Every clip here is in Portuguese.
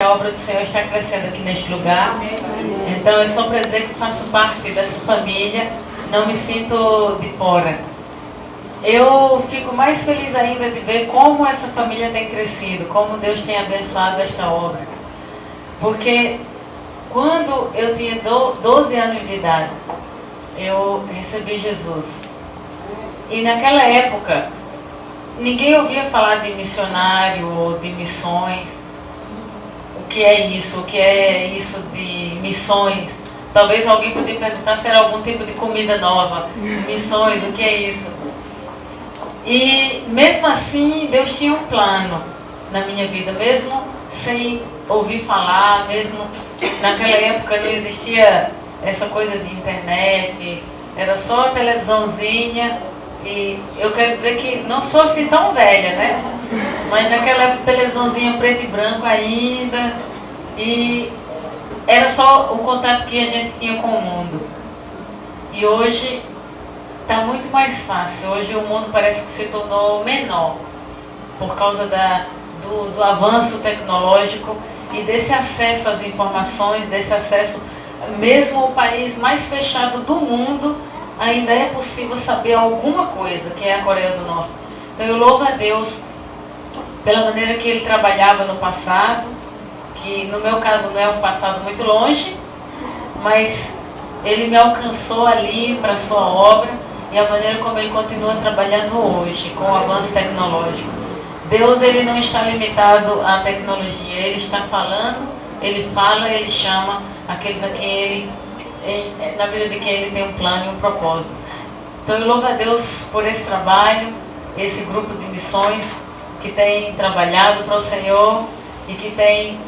A obra do Senhor está crescendo aqui neste lugar. Então é só para dizer que faço parte dessa família, não me sinto de fora. Eu fico mais feliz ainda de ver como essa família tem crescido, como Deus tem abençoado esta obra. Porque quando eu tinha 12 anos de idade, eu recebi Jesus. E naquela época, ninguém ouvia falar de missionário ou de missões. O que é isso? O que é isso de missões? Talvez alguém poderia perguntar se era algum tipo de comida nova. Missões, o que é isso? E mesmo assim, Deus tinha um plano na minha vida, mesmo sem ouvir falar, mesmo naquela época não existia essa coisa de internet, era só a televisãozinha. E eu quero dizer que não sou assim tão velha, né? Mas naquela época, televisãozinha preto e branco ainda. E era só o contato que a gente tinha com o mundo. E hoje está muito mais fácil. Hoje o mundo parece que se tornou menor por causa do avanço tecnológico e desse acesso às informações, desse acesso, mesmo o país mais fechado do mundo, ainda é possível saber alguma coisa, que é a Coreia do Norte. Então eu louvo a Deus pela maneira que ele trabalhava no passado, que no meu caso não é um passado muito longe, mas ele me alcançou ali para a sua obra e a maneira como ele continua trabalhando hoje, com o avanço tecnológico. Deus, ele não está limitado à tecnologia, ele está falando, ele fala, ele chama aqueles a quem ele, na vida de quem ele tem um plano e um propósito. Então eu louvo a Deus por esse trabalho, esse grupo de missões que tem trabalhado para o Senhor e que tem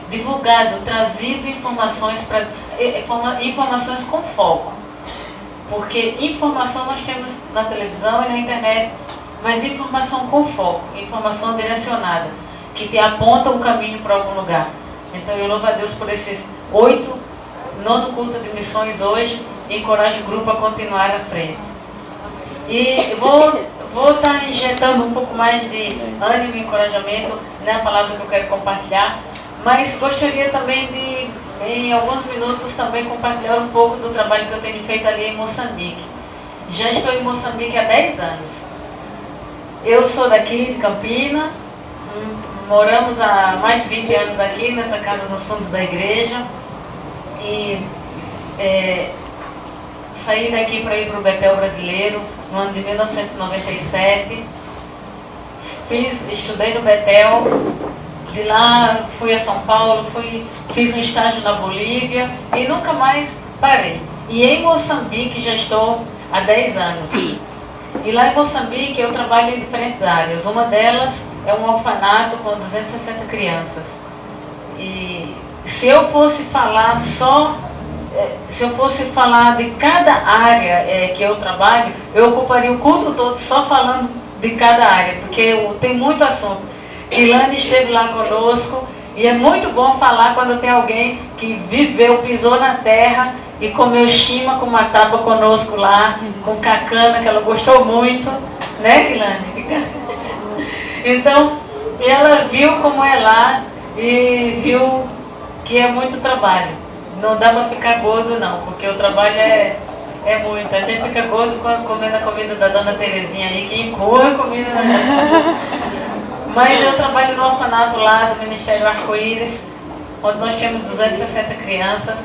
divulgado, trazido informações, informações com foco. Porque informação nós temos na televisão e na internet, mas informação com foco, informação direcionada, que te aponta um caminho para algum lugar. Então eu louvo a Deus por esses 9º culto de missões hoje e encorajo o grupo a continuar à frente. E vou estar injetando um pouco mais de ânimo e encorajamento na palavra que eu quero compartilhar, mas gostaria também de, em alguns minutos, também compartilhar um pouco do trabalho que eu tenho feito ali em Moçambique. Já estou em Moçambique há 10 anos. Eu sou daqui, de Campina, moramos há mais de 20 anos aqui, nessa casa nos fundos da igreja, e saí daqui para ir para o Betel brasileiro no ano de 1997. Estudei no Betel, de lá fui a São Paulo, fiz um estágio na Bolívia e nunca mais parei. E em Moçambique já estou há 10 anos. E lá em Moçambique eu trabalho em diferentes áreas. Uma delas é um orfanato com 260 crianças. E se eu fosse falar de cada área que eu trabalho, eu ocuparia o culto todo só falando de cada área, porque tem muito assunto. Ilane esteve lá conosco e é muito bom falar quando tem alguém que viveu, pisou na terra e comeu chima com uma tábua conosco lá, com cacana, que ela gostou muito, né, Ilane? Então, ela viu como é lá e viu que é muito trabalho. Não dá para ficar gordo não, porque o trabalho é muito. A gente fica gordo comendo a comida da dona Terezinha aí, que empurra a comida na nossa. Mas eu trabalho no orfanato lá do Ministério Arco-Íris, onde nós temos 260 crianças.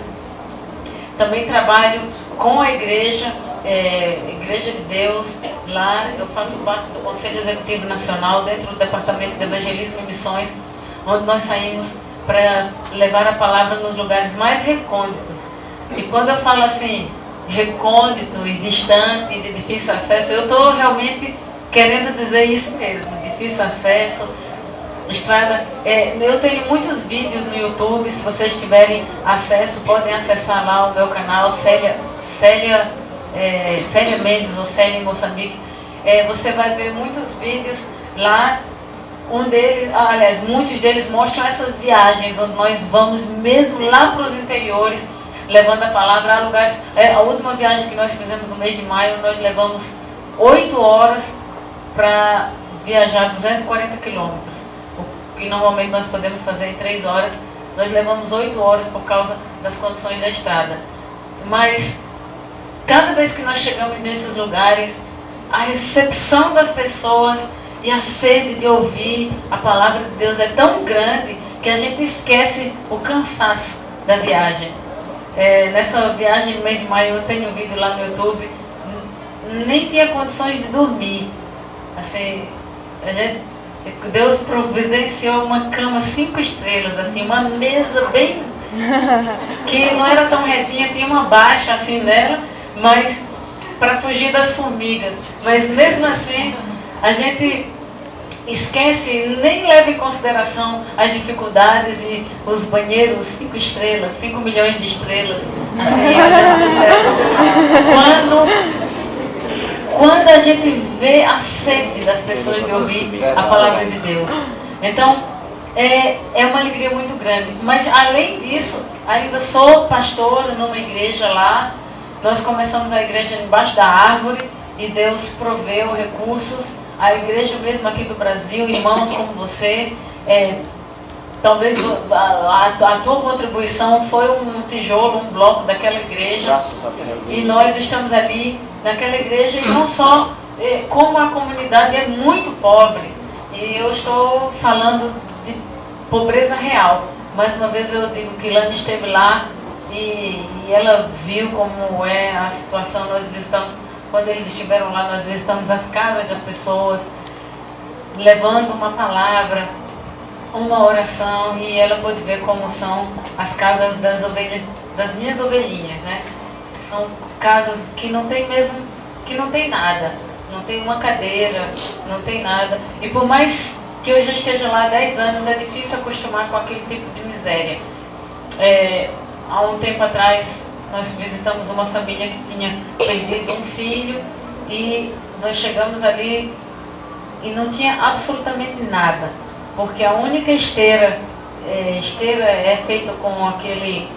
Também trabalho com a igreja, Igreja de Deus. Lá eu faço parte do Conselho Executivo Nacional, dentro do Departamento de Evangelismo e Missões, onde nós saímos para levar a palavra nos lugares mais recônditos. E quando eu falo assim, recôndito e distante, de difícil acesso, eu estou realmente querendo dizer isso mesmo, difícil acesso, estrada. Eu tenho muitos vídeos no YouTube, se vocês tiverem acesso, podem acessar lá o meu canal, Célia Mendes ou Célia em Moçambique. Você vai ver muitos vídeos lá. Muitos deles mostram essas viagens, onde nós vamos mesmo lá para os interiores, levando a palavra a lugares. A última viagem que nós fizemos no mês de maio, nós levamos 8 horas para viajar 240 quilômetros. que normalmente nós podemos fazer em 3 horas, nós levamos 8 horas por causa das condições da estrada. Mas cada vez que nós chegamos nesses lugares, a recepção das pessoas e a sede de ouvir a palavra de Deus é tão grande que a gente esquece o cansaço da viagem. Nessa viagem no mês de maio, eu tenho um vídeo lá no YouTube, nem tinha condições de dormir. Assim, Deus providenciou uma cama 5 estrelas, assim, uma mesa bem que não era tão retinha, tinha uma baixa assim nela, mas para fugir das formigas. Mas mesmo assim, a gente esquece, nem leva em consideração as dificuldades e os banheiros 5 estrelas, 5 milhões de estrelas, assim, olhando pro céu. Quando a gente vê a sede das pessoas de ouvir a palavra de Deus. Então, é uma alegria muito grande. Mas, além disso, ainda sou pastora numa igreja lá. Nós começamos a igreja embaixo da árvore e Deus proveu recursos. A igreja mesmo aqui do Brasil, irmãos como você, talvez a tua contribuição foi um tijolo, um bloco daquela igreja. E nós estamos ali naquela igreja, e não só, como a comunidade é muito pobre, e eu estou falando de pobreza real. Mais uma vez eu digo que Lani esteve lá e ela viu como é a situação. Nós visitamos, quando eles estiveram lá, nós visitamos as casas das pessoas, levando uma palavra, uma oração, e ela pôde ver como são as casas das ovelhas, das minhas ovelhinhas, né? São casas que não tem mesmo, que não tem nada, não tem uma cadeira, não tem nada. E por mais que eu já esteja lá há 10 anos, é difícil acostumar com aquele tipo de miséria. Há um tempo atrás, nós visitamos uma família que tinha perdido um filho, e nós chegamos ali e não tinha absolutamente nada, porque a única esteira é feita com aquele,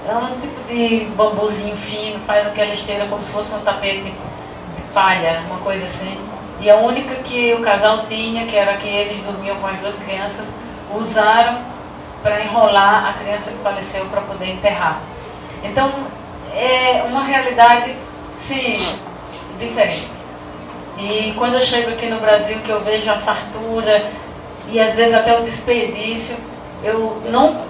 é um tipo de bambuzinho fino, faz aquela esteira como se fosse um tapete de palha, uma coisa assim. E a única que o casal tinha, que era que eles dormiam com as 2 crianças, usaram para enrolar a criança que faleceu para poder enterrar. Então, é uma realidade, sim, diferente. E quando eu chego aqui no Brasil, que eu vejo a fartura e às vezes até o desperdício, eu não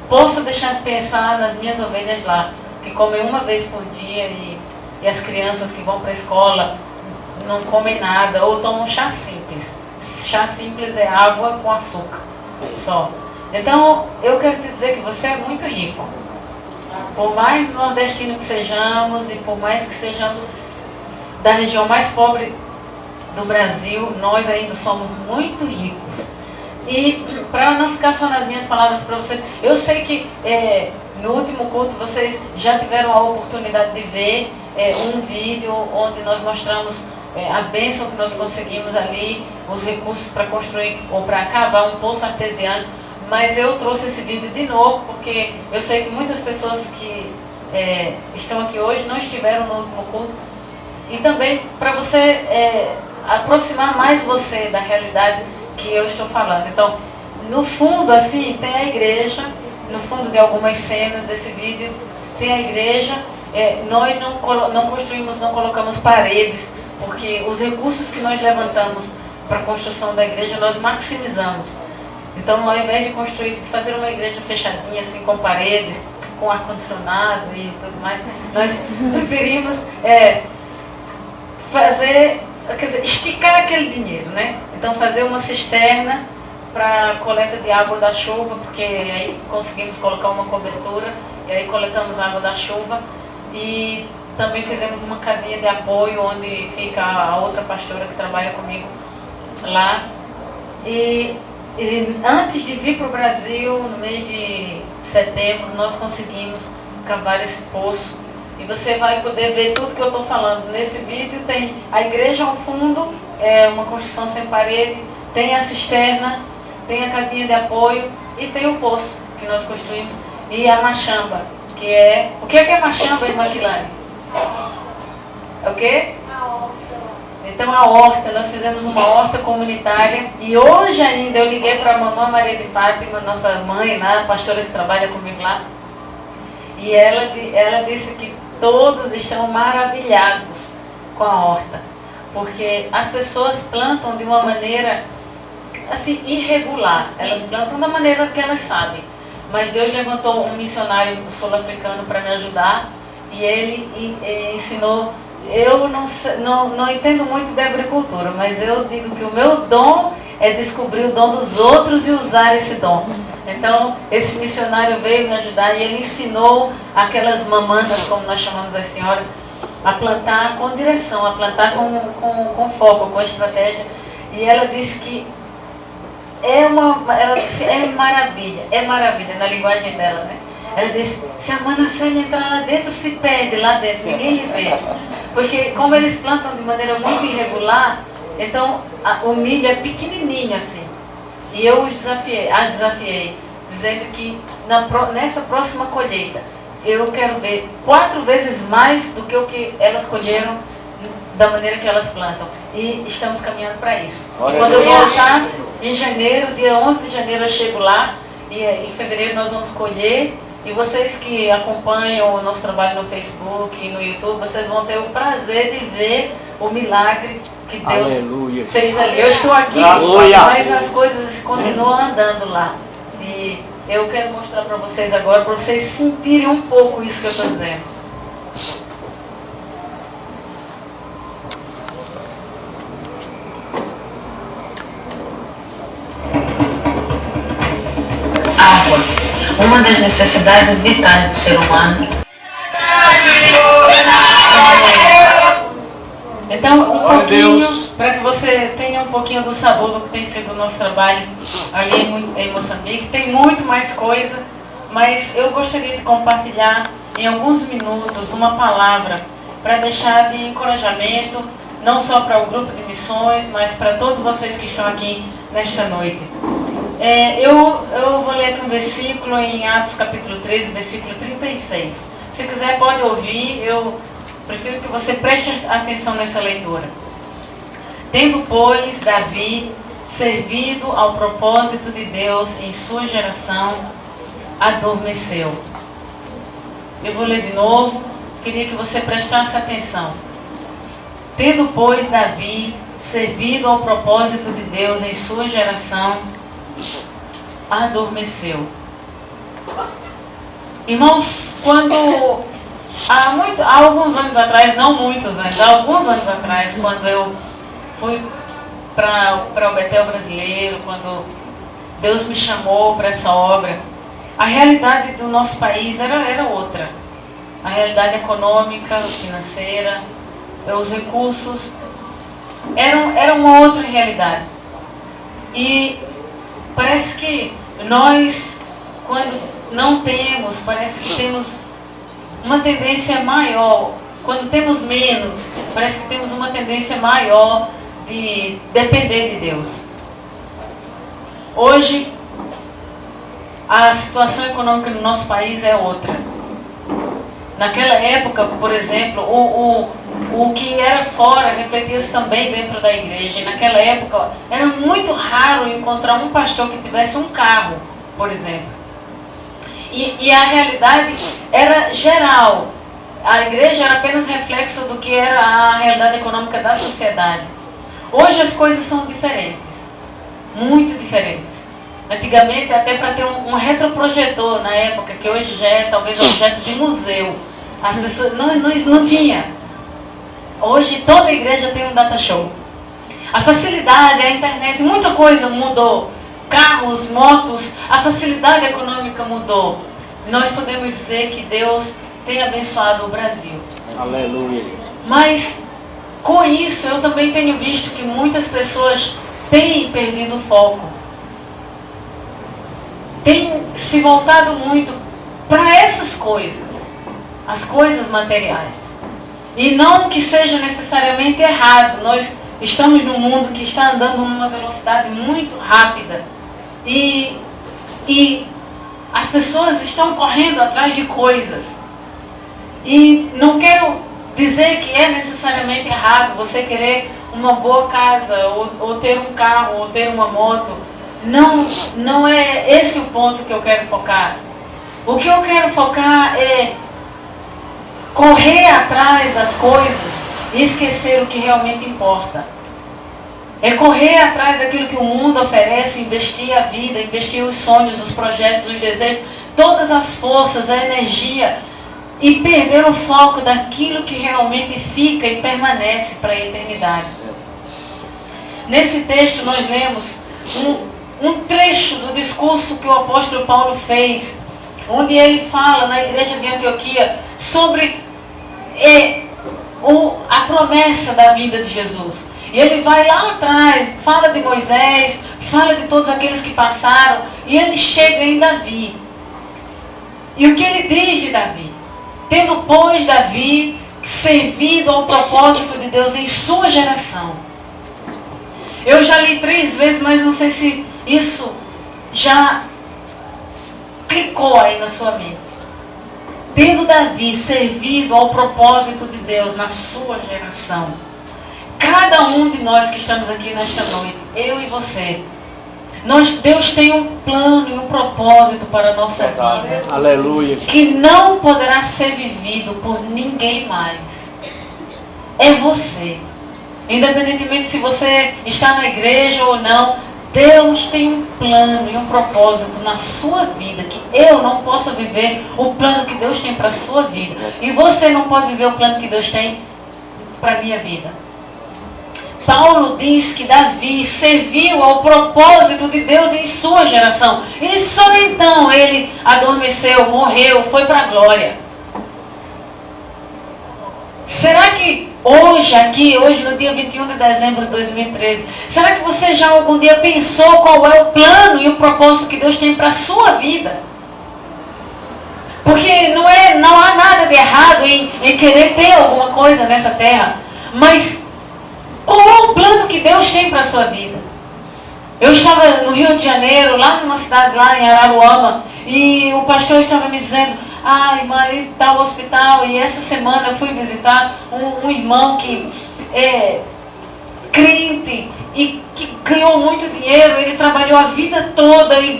posso deixar de pensar nas minhas ovelhas lá, que comem uma vez por dia, e as crianças que vão para a escola não comem nada, ou tomam chá simples. Chá simples é água com açúcar só. Então, eu quero te dizer que você é muito rico. Por mais nordestino que sejamos, e por mais que sejamos da região mais pobre do Brasil, nós ainda somos muito ricos. E para não ficar só nas minhas palavras para vocês, eu sei que no último culto vocês já tiveram a oportunidade de ver um vídeo onde nós mostramos a bênção que nós conseguimos ali, os recursos para construir ou para cavar um poço artesiano. Mas eu trouxe esse vídeo de novo porque eu sei que muitas pessoas que estão aqui hoje não estiveram no último culto. E também para você aproximar mais você da realidade que eu estou falando. Então, no fundo, assim, tem a igreja, no fundo de algumas cenas desse vídeo, tem a igreja. Nós não construímos, não colocamos paredes, porque os recursos que nós levantamos para a construção da igreja, nós maximizamos. Então, ao invés de construir, de fazer uma igreja fechadinha, assim, com paredes, com ar-condicionado e tudo mais, nós preferimos fazer, quer dizer, esticar aquele dinheiro, né? Então, fazer uma cisterna para coleta de água da chuva, porque aí conseguimos colocar uma cobertura, e aí coletamos água da chuva. E também fizemos uma casinha de apoio, onde fica a outra pastora que trabalha comigo lá. E antes de vir para o Brasil, no mês de setembro, nós conseguimos cavar esse poço. E você vai poder ver tudo que eu estou falando. Nesse vídeo tem a igreja ao fundo, uma construção sem parede, tem a cisterna, tem a casinha de apoio e tem o poço que nós construímos. E a machamba, que o que é machamba, irmã Quilane? É o quê? Então a horta, nós fizemos uma horta comunitária e hoje ainda eu liguei para a mamãe Maria de Fátima, nossa mãe lá, a pastora que trabalha comigo lá, e ela disse que todos estão maravilhados com a horta, porque as pessoas plantam de uma maneira assim, irregular, elas plantam da maneira que elas sabem, mas Deus levantou um missionário sul-africano para me ajudar e ele ensinou. Eu não entendo muito de agricultura, mas eu digo que o meu dom é descobrir o dom dos outros e usar esse dom. Então, esse missionário veio me ajudar e ele ensinou aquelas mamanas, como nós chamamos as senhoras, a plantar com direção, a plantar com foco, com estratégia. E ela disse que é maravilha, na linguagem dela, né? Ela disse, se a manacélia entrar lá dentro, se perde lá dentro, ninguém lhe vê. Porque como eles plantam de maneira muito irregular, então o milho é pequenininho assim. E eu as desafiei, dizendo que nessa próxima colheita, eu quero ver 4 vezes mais do que o que elas colheram da maneira que elas plantam. E estamos caminhando para isso. E quando eu voltar, em janeiro, dia 11 de janeiro eu chego lá, e em fevereiro nós vamos colher. E vocês que acompanham o nosso trabalho no Facebook e no YouTube, vocês vão ter o prazer de ver o milagre que Deus fez ali. Eu estou aqui, mas as coisas continuam andando lá. E eu quero mostrar para vocês agora, para vocês sentirem um pouco isso que eu estou dizendo. Água, uma das necessidades vitais do ser humano. Então, um pouquinho, para que você tenha um pouquinho do sabor do que tem sido o nosso trabalho ali em Moçambique. Tem muito mais coisa, mas eu gostaria de compartilhar em alguns minutos uma palavra para deixar de encorajamento, não só para o grupo de missões, mas para todos vocês que estão aqui nesta noite. Eu vou ler aqui um versículo em Atos capítulo 13, versículo 36. Se quiser pode ouvir, eu prefiro que você preste atenção nessa leitura. Tendo, pois, Davi servido ao propósito de Deus em sua geração, adormeceu. Eu vou ler de novo, queria que você prestasse atenção. Tendo, pois, Davi servido ao propósito de Deus em sua geração, adormeceu. Irmãos, quando há alguns anos atrás, não muitos anos, há alguns anos atrás, quando eu fui para o Betel Brasileiro, quando Deus me chamou para essa obra, a realidade do nosso país era outra. A realidade econômica, financeira, os recursos eram uma outra realidade. E parece que nós, quando não temos, parece que temos uma tendência maior. Quando temos menos, parece que temos uma tendência maior de depender de Deus. Hoje, a situação econômica no nosso país é outra. Naquela época, por exemplo, o que era fora refletia-se também dentro da igreja. E naquela época, era muito raro encontrar um pastor que tivesse um carro, por exemplo. E a realidade era geral. A igreja era apenas reflexo do que era a realidade econômica da sociedade. Hoje as coisas são diferentes. Muito diferentes. Antigamente, até para ter um retroprojetor na época, que hoje já é talvez objeto de museu, as pessoas não tinha. Hoje toda igreja tem um data show. A facilidade, a internet, muita coisa mudou. Carros, motos, a facilidade econômica mudou. Nós podemos dizer que Deus tem abençoado o Brasil. Aleluia. Mas com isso eu também tenho visto que muitas pessoas têm perdido o foco. Têm se voltado muito para essas coisas, as coisas materiais. E não que seja necessariamente errado. Nós estamos num mundo que está andando numa velocidade muito rápida. E as pessoas estão correndo atrás de coisas. E não quero dizer que é necessariamente errado você querer uma boa casa, ou ter um carro, ou ter uma moto. Não é esse o ponto que eu quero focar. O que eu quero focar é correr atrás das coisas e esquecer o que realmente importa. É correr atrás daquilo que o mundo oferece, investir a vida, investir os sonhos, os projetos, os desejos, todas as forças, a energia, e perder o foco daquilo que realmente fica e permanece para a eternidade. Nesse texto nós lemos um trecho do discurso que o apóstolo Paulo fez, onde ele fala na igreja de Antioquia sobre a promessa da vida de Jesus. E ele vai lá atrás, fala de Moisés, fala de todos aqueles que passaram, e ele chega em Davi. E o que ele diz de Davi? Tendo, pois, Davi servido ao propósito de Deus em sua geração. Eu já li 3 vezes, mas não sei se isso já clicou aí na sua mente. Tendo Davi servido ao propósito de Deus na sua geração. Cada um de nós que estamos aqui nesta noite, eu e você, Deus tem um plano e um propósito para a nossa vida. Aleluia. Que não poderá ser vivido por ninguém mais. É você. Independentemente se você está na igreja ou não, Deus tem um plano e um propósito na sua vida, que eu não posso viver o plano que Deus tem para a sua vida. E você não pode viver o plano que Deus tem para a minha vida. Paulo diz que Davi serviu ao propósito de Deus em sua geração. E só então ele adormeceu, morreu, foi para a glória. Será que hoje no dia 21 de dezembro de 2013, será que você já algum dia pensou qual é o plano e o propósito que Deus tem para a sua vida? Porque não há nada de errado em querer ter alguma coisa nessa terra, mas qual é o plano que Deus tem para a sua vida? Eu estava no Rio de Janeiro, lá numa cidade lá em Araruama, e o pastor estava me dizendo, ai, mãe, está no hospital, e essa semana eu fui visitar um irmão que é crente e que ganhou muito dinheiro. Ele trabalhou a vida toda e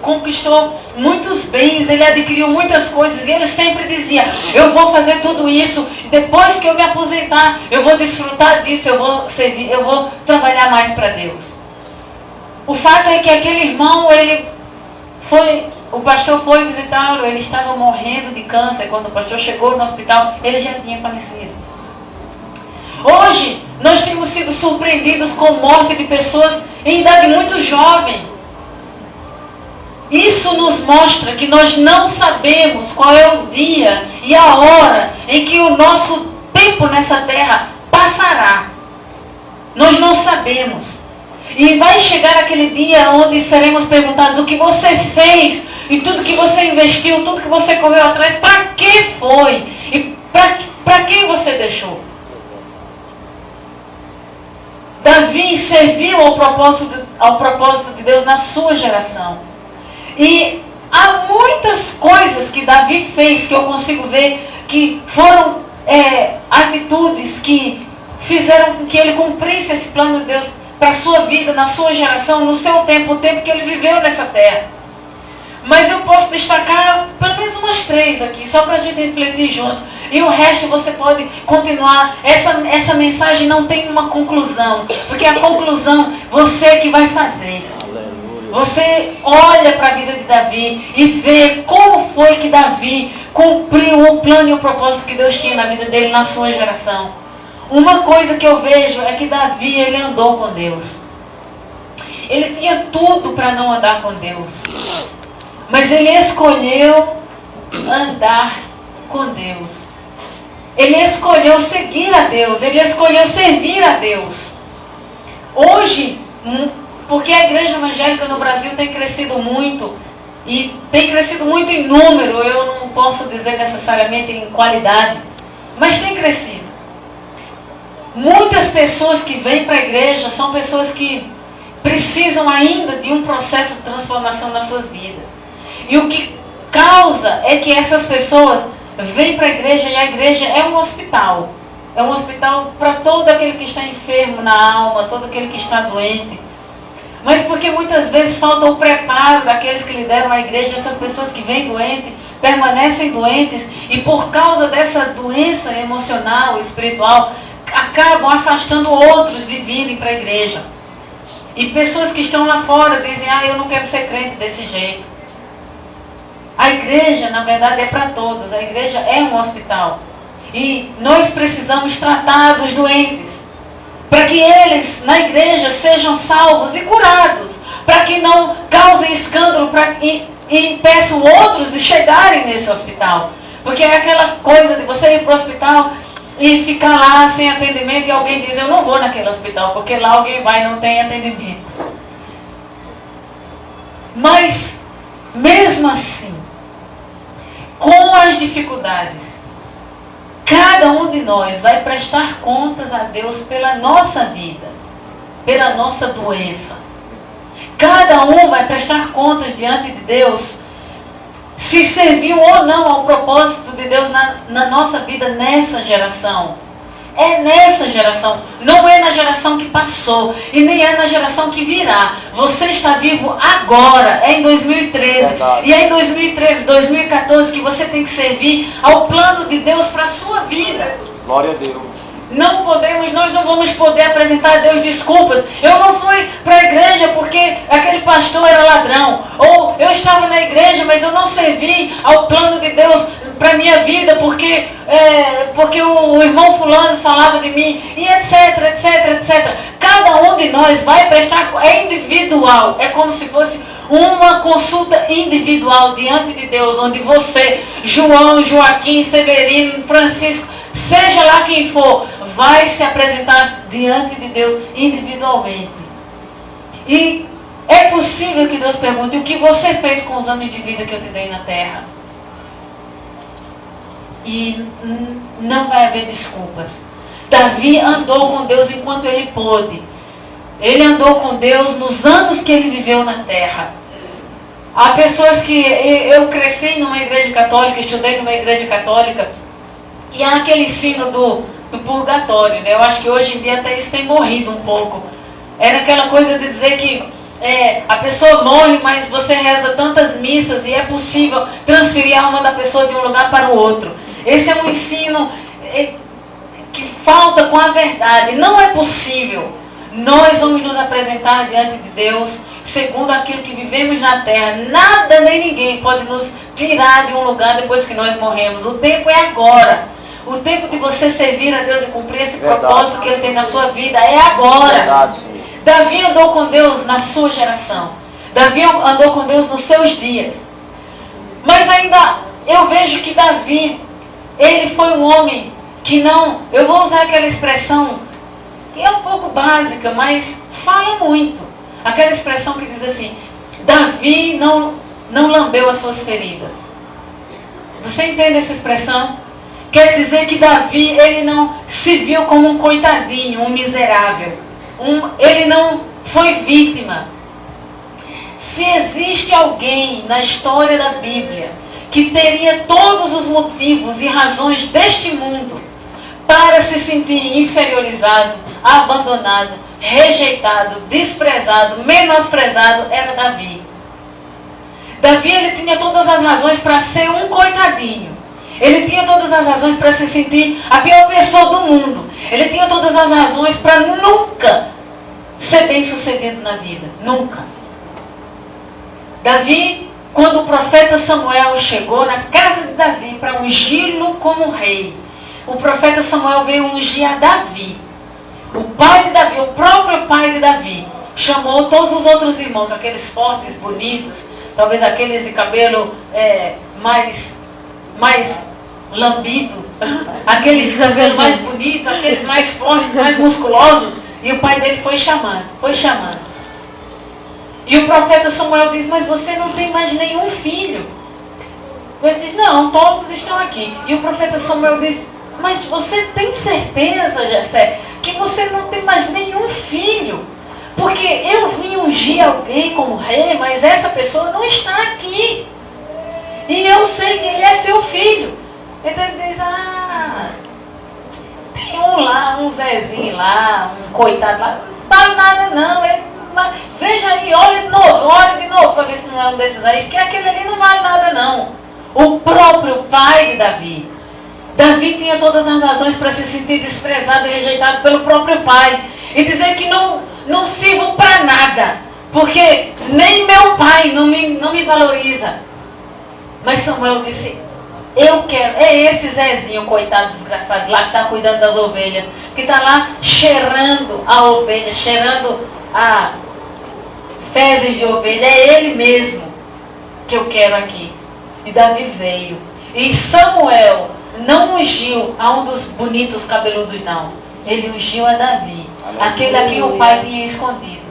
conquistou muitos bens, ele adquiriu muitas coisas, e ele sempre dizia, eu vou fazer tudo isso, depois que eu me aposentar, eu vou desfrutar disso, eu vou servir, eu vou trabalhar mais para Deus. O fato é que aquele irmão, o pastor foi visitá-lo, ele estava morrendo de câncer. Quando o pastor chegou no hospital, ele já tinha falecido. Hoje, nós temos sido surpreendidos com morte de pessoas em idade muito jovem. Isso nos mostra que nós não sabemos qual é o dia e a hora em que o nosso tempo nessa terra passará. Nós não sabemos. E vai chegar aquele dia onde seremos perguntados o que você fez e tudo que você investiu, tudo que você correu atrás, para que foi? E para quem você deixou? Davi serviu ao propósito de Deus na sua geração. E há muitas coisas que Davi fez que eu consigo ver que foram atitudes que fizeram com que ele cumprisse esse plano de Deus para a sua vida, na sua geração, no seu tempo, o tempo que ele viveu nessa terra. Mas eu posso destacar pelo menos umas 3 aqui, só para a gente refletir junto. E o resto você pode continuar. Essa mensagem não tem uma conclusão, porque a conclusão você que vai fazer. Você olha para a vida de Davi e vê como foi que Davi cumpriu o plano e o propósito que Deus tinha na vida dele, na sua geração. Uma coisa que eu vejo é que Davi, ele andou com Deus. Ele tinha tudo para não andar com Deus. Mas ele escolheu andar com Deus. Ele escolheu seguir a Deus. Ele escolheu servir a Deus. Hoje, porque a igreja evangélica no Brasil tem crescido muito, e tem crescido muito em número, eu não posso dizer necessariamente em qualidade, mas tem crescido. Muitas pessoas que vêm para a igreja são pessoas que precisam ainda de um processo de transformação nas suas vidas. E o que causa é que essas pessoas vêm para a igreja, e a igreja é um hospital. É um hospital para todo aquele que está enfermo na alma, todo aquele que está doente. Mas porque muitas vezes falta o preparo daqueles que lideram a igreja, essas pessoas que vêm doentes, permanecem doentes, e por causa dessa doença emocional, espiritual, acabam afastando outros de virem para a igreja. E pessoas que estão lá fora dizem, eu não quero ser crente desse jeito. A igreja, na verdade, é para todos. A igreja é um hospital. E nós precisamos tratar dos doentes, para que eles, na igreja, sejam salvos e curados, para que não causem escândalo e impeçam outros de chegarem nesse hospital. Porque é aquela coisa de você ir para o hospital e ficar lá sem atendimento, e alguém diz, eu não vou naquele hospital, porque lá alguém vai e não tem atendimento. Mas, mesmo assim, com as dificuldades, cada um de nós vai prestar contas a Deus pela nossa vida, pela nossa doença. Cada um vai prestar contas diante de Deus se serviu ou não ao propósito de Deus na nossa vida nessa geração. É nessa geração, não é na geração que passou e nem é na geração que virá. Você está vivo agora, é em 2013. Verdade. E é em 2013, 2014 que você tem que servir ao plano de Deus para a sua vida. Glória a Deus. Nós não vamos poder apresentar a Deus desculpas. Eu não fui para a igreja porque aquele pastor era ladrão. Ou eu estava na igreja, mas eu não servi ao plano de Deus para a minha vida porque o irmão fulano falava de mim, e etc, etc, etc. Cada um de nós vai prestar, é individual, é como se fosse uma consulta individual diante de Deus, onde você, João, Joaquim, Severino, Francisco, seja lá quem for, vai se apresentar diante de Deus individualmente. E é possível que Deus pergunte, o que você fez com os anos de vida que eu te dei na terra? E não vai haver desculpas. Davi andou com Deus enquanto ele pôde. Ele andou com Deus nos anos que ele viveu na terra. Há pessoas que... Eu cresci numa igreja católica, estudei numa igreja católica, e há aquele ensino do purgatório, né? Eu acho que hoje em dia até isso tem morrido um pouco. Era aquela coisa de dizer que a pessoa morre, mas você reza tantas missas e é possível transferir a alma da pessoa de um lugar para o outro. Esse é um ensino que falta com a verdade. Não é possível. Nós vamos nos apresentar diante de Deus segundo aquilo que vivemos na terra. Nada nem ninguém pode nos tirar de um lugar depois que nós morremos. O tempo é agora. O tempo de você servir a Deus e cumprir esse propósito que Ele tem na sua vida é agora. Verdade, Davi andou com Deus na sua geração. Davi andou com Deus nos seus dias. Mas ainda eu vejo que Davi, ele foi um homem que não... Eu vou usar aquela expressão que é um pouco básica, mas fala muito. Aquela expressão que diz assim, Davi não lambeu as suas feridas. Você entende essa expressão? Quer dizer que Davi, ele não se viu como um coitadinho, um miserável. Ele não foi vítima. Se existe alguém na história da Bíblia que teria todos os motivos e razões deste mundo para se sentir inferiorizado, abandonado, rejeitado, desprezado, menosprezado, era Davi. Davi, ele tinha todas as razões para ser um coitadinho. Ele tinha todas as razões para se sentir a pior pessoa do mundo. Ele tinha todas as razões para nunca ser bem sucedido na vida. Nunca. Davi, quando o profeta Samuel chegou na casa de Davi para ungí-lo como rei, o profeta Samuel veio ungir a Davi. O pai de Davi, o próprio pai de Davi, chamou todos os outros irmãos, aqueles fortes, bonitos, talvez aqueles de cabelo mais lambido, aquele de cabelo mais bonito, aqueles mais fortes, mais musculosos, e o pai dele foi chamando. E o profeta Samuel diz, mas você não tem mais nenhum filho. Ele diz, não, todos estão aqui. E o profeta Samuel diz, mas você tem certeza, Jessé, que você não tem mais nenhum filho? Porque eu vim ungir alguém como rei, mas essa pessoa não está aqui. E eu sei que ele é seu filho. Então ele diz, tem lá, um Zezinho lá, um coitado lá, não vale nada não. Veja aí, olha de novo para ver se não é um desses aí, porque aquele ali não vale nada não. O próprio pai de Davi. Davi tinha todas as razões para se sentir desprezado e rejeitado pelo próprio pai. E dizer que não sirvo para nada. Porque nem meu pai não me valoriza. Mas Samuel disse, eu quero. É esse Zezinho, coitado desgraçado, lá que está cuidando das ovelhas. Que está lá cheirando a ovelha, cheirando a fezes de ovelha. É ele mesmo que eu quero aqui. E Davi veio. E Samuel não ungiu a um dos bonitos cabeludos, não. Ele ungiu a Davi. Aleluia. Aquele a quem o pai tinha escondido.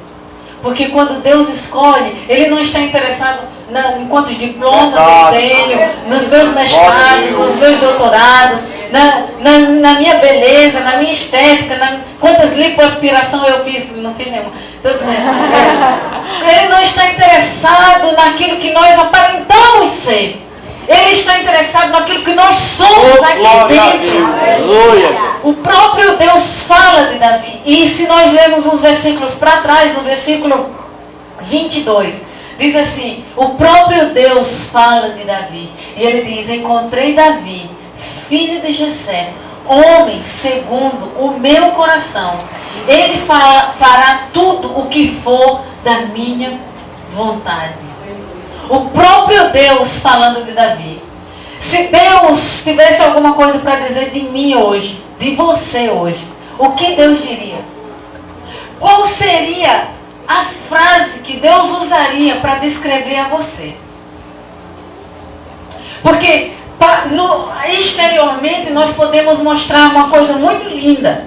Porque quando Deus escolhe, Ele não está interessado em quantos diplomas eu tenho, nos meus mestrados, nos meus doutorados, na minha beleza, na minha estética, quantas lipoaspiração eu fiz, não fiz nenhuma. Ele não está interessado naquilo que nós aparentamos ser. Ele está interessado naquilo que nós somos aqui dentro. O próprio Deus fala de Davi. E se nós lermos uns versículos para trás, no versículo 22, diz assim, o próprio Deus fala de Davi. E ele diz, encontrei Davi, filho de Jessé, homem segundo o meu coração. Ele fará tudo o que for da minha vontade. O próprio Deus falando de Davi. Se Deus tivesse alguma coisa para dizer de mim hoje, de você hoje, o que Deus diria? Qual seria a frase que Deus usaria para descrever a você? Porque exteriormente nós podemos mostrar uma coisa muito linda.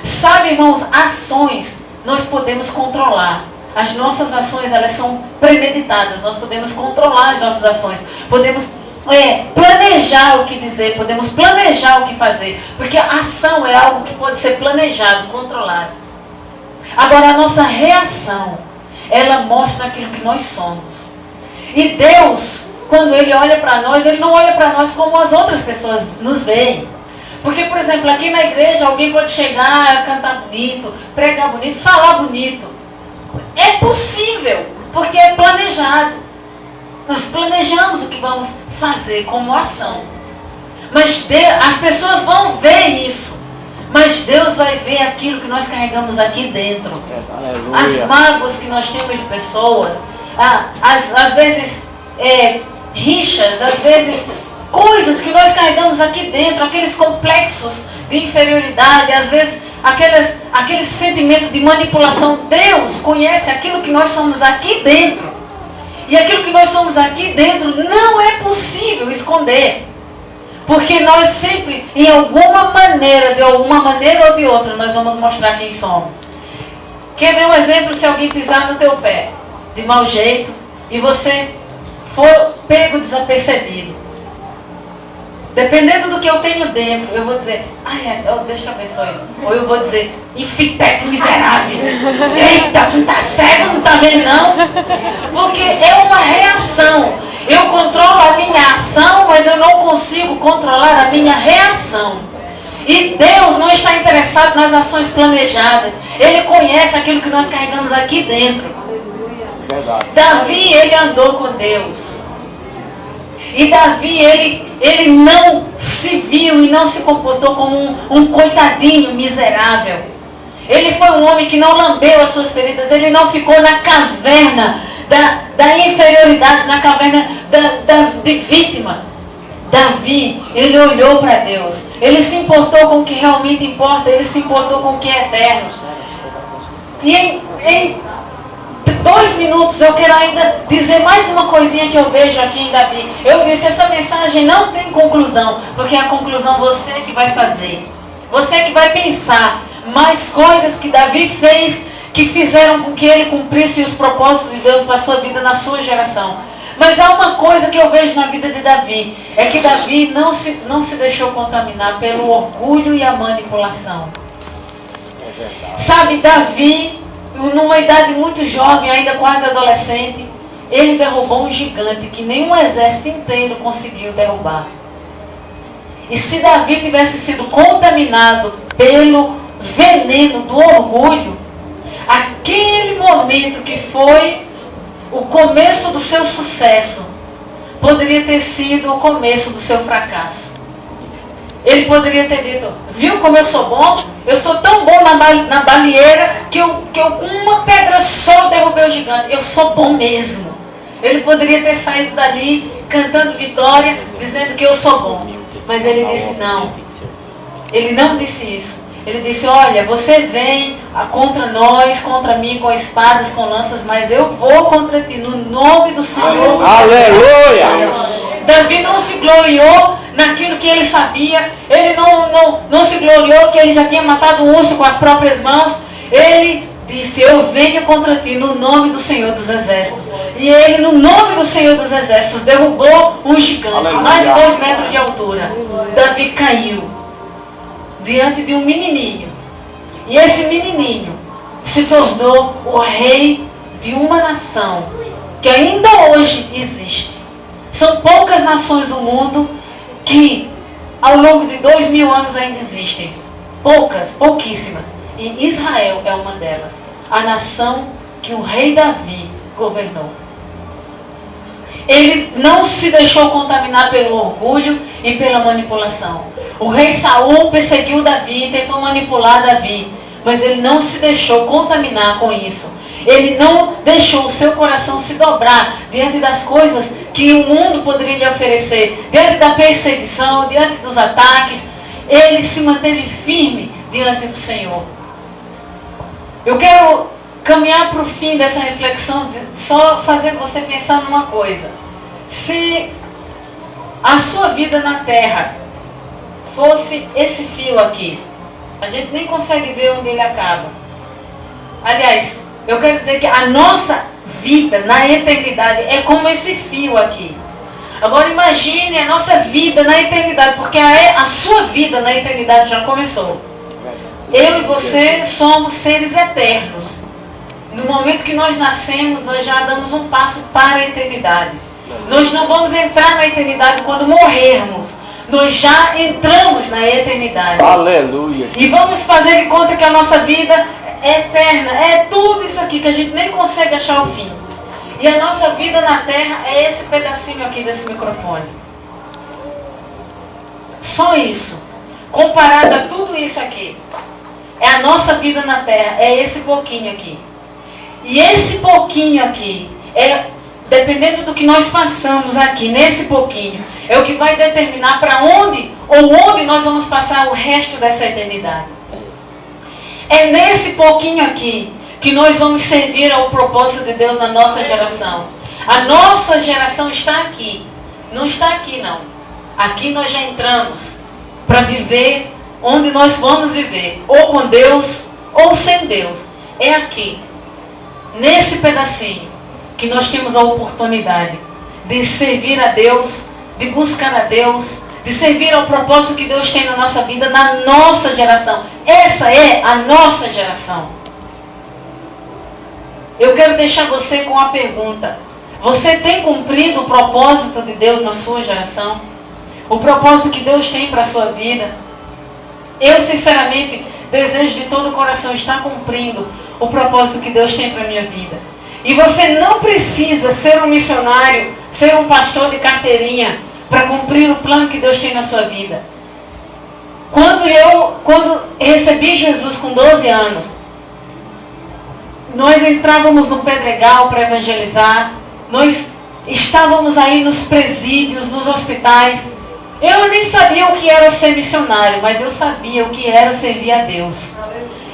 Sabe, irmãos, ações nós podemos controlar. As nossas ações, elas são premeditadas. Nós podemos controlar as nossas ações. Podemos planejar o que dizer. Podemos planejar o que fazer. Porque a ação é algo que pode ser planejado, controlado. Agora, a nossa reação, ela mostra aquilo que nós somos. E Deus, quando Ele olha para nós, Ele não olha para nós como as outras pessoas nos veem. Porque, por exemplo, aqui na igreja, alguém pode chegar, cantar bonito, pregar bonito, falar bonito. É possível, porque é planejado. Nós planejamos o que vamos fazer como ação. Mas as pessoas vão ver isso. Mas Deus vai ver aquilo que nós carregamos aqui dentro. Aleluia. As mágoas que nós temos de pessoas. Às vezes rixas, às vezes coisas que nós carregamos aqui dentro. Aqueles complexos de inferioridade, às vezes aquele sentimento de manipulação. Deus conhece aquilo que nós somos aqui dentro. E aquilo que nós somos aqui dentro não é possível esconder. Porque nós sempre, em alguma maneira, de alguma maneira ou de outra, nós vamos mostrar quem somos. Quer ver um exemplo? Se alguém pisar no teu pé, de mau jeito, e você for pego desapercebido. Dependendo do que eu tenho dentro, eu vou dizer, Deus te abençoe. Ou eu vou dizer, infitete miserável. Eita, não está cego, não está vendo não. Porque é uma reação. Eu controlo a minha ação, mas eu não consigo controlar a minha reação. E Deus não está interessado nas ações planejadas. Ele conhece aquilo que nós carregamos aqui dentro. Davi, ele andou com Deus. E Davi, ele não se viu e não se comportou como um coitadinho miserável. Ele foi um homem que não lambeu as suas feridas. Ele não ficou na caverna da inferioridade, na caverna de vítima. Davi, ele olhou para Deus. Ele se importou com o que realmente importa. Ele se importou com o que é eterno. E em 2 minutos eu quero ainda dizer mais uma coisinha que eu vejo aqui em Davi. Eu disse, essa mensagem não tem conclusão, porque a conclusão você que vai fazer. Você que vai pensar mais coisas que Davi fez, que fizeram com que ele cumprisse os propósitos de Deus para a sua vida, na sua geração. Mas há uma coisa que eu vejo na vida de Davi, é que Davi não se deixou contaminar pelo orgulho e a manipulação. Sabe, Davi, numa idade muito jovem, ainda quase adolescente, ele derrubou um gigante que nenhum exército inteiro conseguiu derrubar. E se Davi tivesse sido contaminado pelo veneno do orgulho, aquele momento que foi o começo do seu sucesso, poderia ter sido o começo do seu fracasso. Ele poderia ter dito, viu como eu sou bom? Eu sou tão bom na balieira que eu com uma pedra só derrubei o gigante. Eu sou bom mesmo. Ele poderia ter saído dali cantando vitória, dizendo que eu sou bom. Mas ele disse não. Ele não disse isso. Ele disse, olha, você vem contra nós, contra mim, com espadas, com lanças, mas eu vou contra ti, no nome do Senhor. Aleluia! Davi não se gloriou naquilo que ele sabia. Ele não se gloriou que ele já tinha matado um urso com as próprias mãos. Ele disse, eu venho contra ti no nome do Senhor dos Exércitos. E ele, no nome do Senhor dos Exércitos, derrubou um gigante, mais de 2 metros de altura. Davi caiu diante de um menininho. E esse menininho se tornou o rei de uma nação que ainda hoje existe. São poucas nações do mundo que ao longo de 2000 anos ainda existem. Poucas, pouquíssimas. E Israel é uma delas. A nação que o rei Davi governou. Ele não se deixou contaminar pelo orgulho e pela manipulação. O rei Saul perseguiu Davi, tentou manipular Davi, mas ele não se deixou contaminar com isso. Ele não deixou o seu coração se dobrar diante das coisas que o mundo poderia lhe oferecer, diante da perseguição, diante dos ataques. Ele se manteve firme diante do Senhor. Eu quero caminhar para o fim dessa reflexão, só fazendo você pensar numa coisa. Se a sua vida na terra fosse esse fio aqui, a gente nem consegue ver onde ele acaba. Aliás, eu quero dizer que a nossa vida na eternidade é como esse fio aqui. Agora imagine a nossa vida na eternidade, porque a sua vida na eternidade já começou. Eu e você somos seres eternos. No momento que nós nascemos, nós já damos um passo para a eternidade. Nós não vamos entrar na eternidade quando morrermos. Nós já entramos na eternidade. Aleluia. E vamos fazer de conta que a nossa vida é eterna. É tudo isso aqui que a gente nem consegue achar o fim. E a nossa vida na terra é esse pedacinho aqui desse microfone. Só isso. Comparado a tudo isso aqui. É a nossa vida na terra. É esse pouquinho aqui. E esse pouquinho aqui, dependendo do que nós façamos aqui, nesse pouquinho, é o que vai determinar para onde ou onde nós vamos passar o resto dessa eternidade. É nesse pouquinho aqui que nós vamos servir ao propósito de Deus na nossa geração. A nossa geração está aqui. Não está aqui, não. Aqui nós já entramos para viver onde nós vamos viver. Ou com Deus, ou sem Deus. É aqui. Nesse pedacinho que nós temos a oportunidade de servir a Deus, de buscar a Deus, de servir ao propósito que Deus tem na nossa vida, na nossa geração. Essa é a nossa geração. Eu quero deixar você com a pergunta. Você tem cumprido o propósito de Deus na sua geração? O propósito que Deus tem para a sua vida? Eu, sinceramente, desejo de todo o coração estar cumprindo o propósito que Deus tem para a minha vida. E você não precisa ser um missionário, ser um pastor de carteirinha para cumprir o plano que Deus tem na sua vida. Quando recebi Jesus com 12 anos, nós entrávamos no Pedregal para evangelizar, nós estávamos aí nos presídios, nos hospitais. Eu nem sabia o que era ser missionário, mas eu sabia o que era servir a Deus.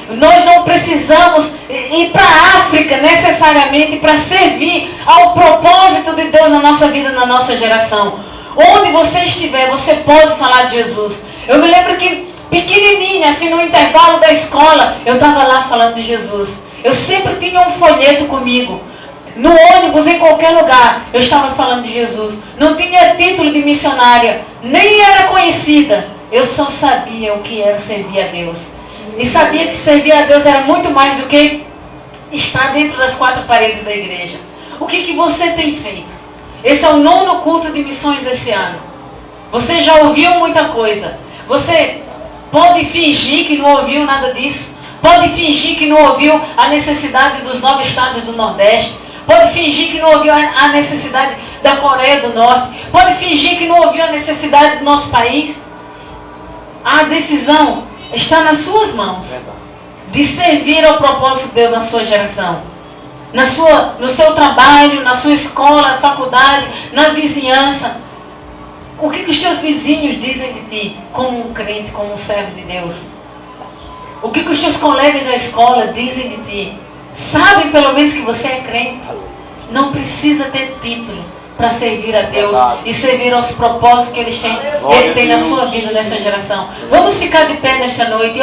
Nós não precisamos ir para a África necessariamente para servir ao propósito de Deus na nossa vida, na nossa geração. Onde você estiver, você pode falar de Jesus. Eu me lembro que pequenininha, assim no intervalo da escola, eu estava lá falando de Jesus. Eu sempre tinha um folheto comigo. No ônibus, em qualquer lugar, eu estava falando de Jesus. Não tinha título de missionária, nem era conhecida. Eu só sabia o que era servir a Deus. E sabia que servir a Deus era muito mais do que estar dentro das 4 paredes da igreja. O que você tem feito? Esse é o 9º culto de missões esse ano. Você já ouviu muita coisa. Você pode fingir que não ouviu nada disso. Pode fingir que não ouviu a necessidade dos 9 estados do Nordeste. Pode fingir que não ouviu a necessidade da Coreia do Norte. Pode fingir que não ouviu a necessidade do nosso país. A decisão está nas suas mãos. De servir ao propósito de Deus na sua geração. No seu trabalho, na sua escola, faculdade, na vizinhança. O que os teus vizinhos dizem de ti como um crente, como um servo de Deus? O que os teus colegas da escola dizem de ti? Sabem pelo menos que você é crente? Não precisa ter título para servir a Deus e servir aos propósitos que Ele tem na sua vida nessa geração. Vamos ficar de pé nesta noite.